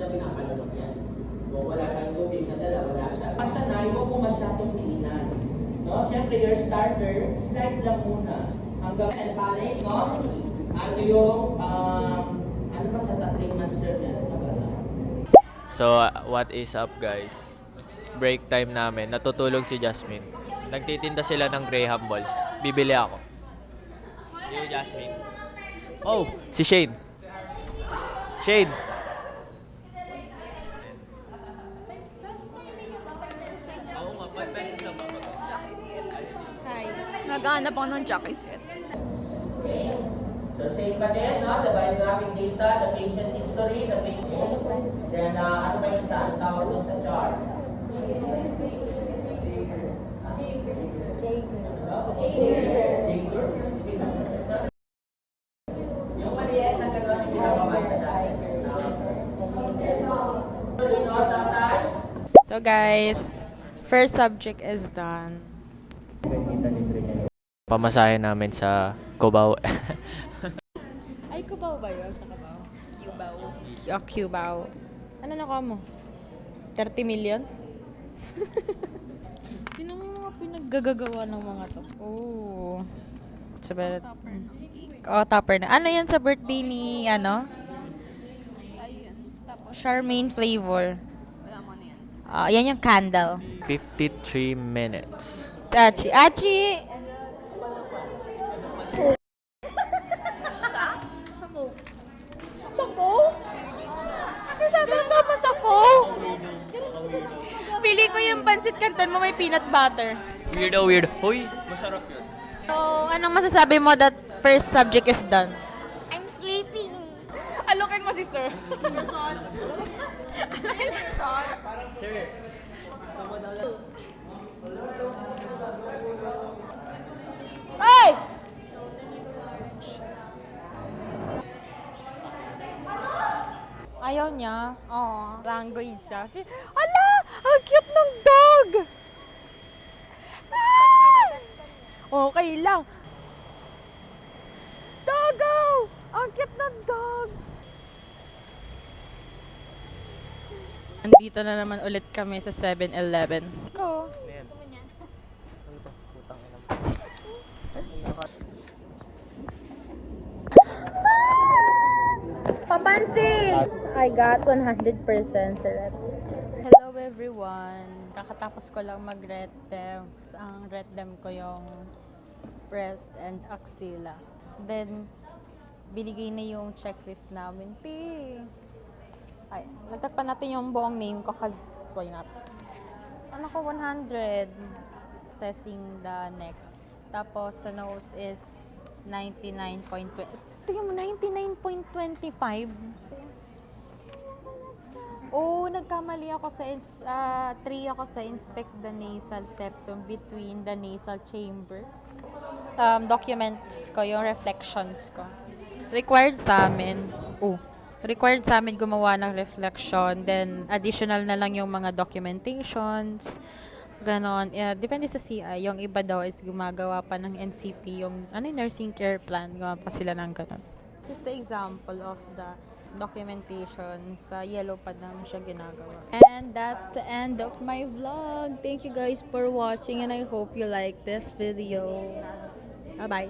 pinakalunok yan. Kung wala kang tubig na dala, wala siya. Masanay mo kung masyadong piinan. No? Siyempre, your starter, slide lang muna. Hanggang balik, no? Ano yung, ano pa sa 3 months sir na? So, what is up guys? Break time namin. Natutulog si Jasmine. Nagtitinda sila ng Graham Balls. Bibili ako. You, Jasmine. Oh, si Shane. Shane. Oo nga, 5 pesos lang ba? Hi. Naghahanap ako ng jockey set. Okay. So same pa din, no? The biographic data, the patient history, the patient. Then, ano ba yung isa? Ang tawag doon sa chart? Jager. Yung maliit na gano'n yung pinapabasa natin. Sometimes. So guys, first subject is done. Pamasahe namin sa Cubao. Ay, Cubao ba yun? Sa Cubao? Cubao. Oh, Cubao. Ano nakuha mo? 30 million? Tinan mo mga pinaggagawa ng mga to. Oh. Sabi, topper na. Ano yan sa birthday ni, ano? Charmaine flavor. Wala mo na yan. Yan yung candle. 53 minutes. Achi! Achi! Sa Coke? Sasama sa Coke? Pili ko yung pansit canton mo may peanut butter. Weird. Hoy, masarap yun. So, anong masasabi mo that first subject is done? I'm sleeping. Alokin mo si sir. Hey! Ayaw niya. Oo. Language siya. Ala! Ang cute ng dog! Ah! Okay lang. Doggo! Ang cute ng dog! Nandito na naman ulit kami sa 7-Eleven. Go! Papansin! I got 100% syrup. Hello everyone! Kakatapos ko lang mag-ret dem. Ang ret dem ko yung breast and axilla. Then, binigay na yung checklist namin. Ay, nagtakpan natin yung buong name ko cause why not? Ano ko, 100. Assessing the neck. Tapos, sa nose is 99.20. Tingnan mo, 99.25. Oh, nagkamali ako sa 3 ako sa inspect the nasal septum between the nasal chamber. Documents ko, yung reflections ko. Required sa amin gumawa ng reflection, then additional na lang yung mga documentations, ganon. Depende sa CI, yung iba daw is gumagawa pa ng NCP, yung nursing care plan, gumawa pa sila ng ganon. This is the example of the documentation. Sa yellow pad namin siya ginagawa. And that's the end of my vlog. Thank you guys for watching and I hope you like this video. Bye-bye.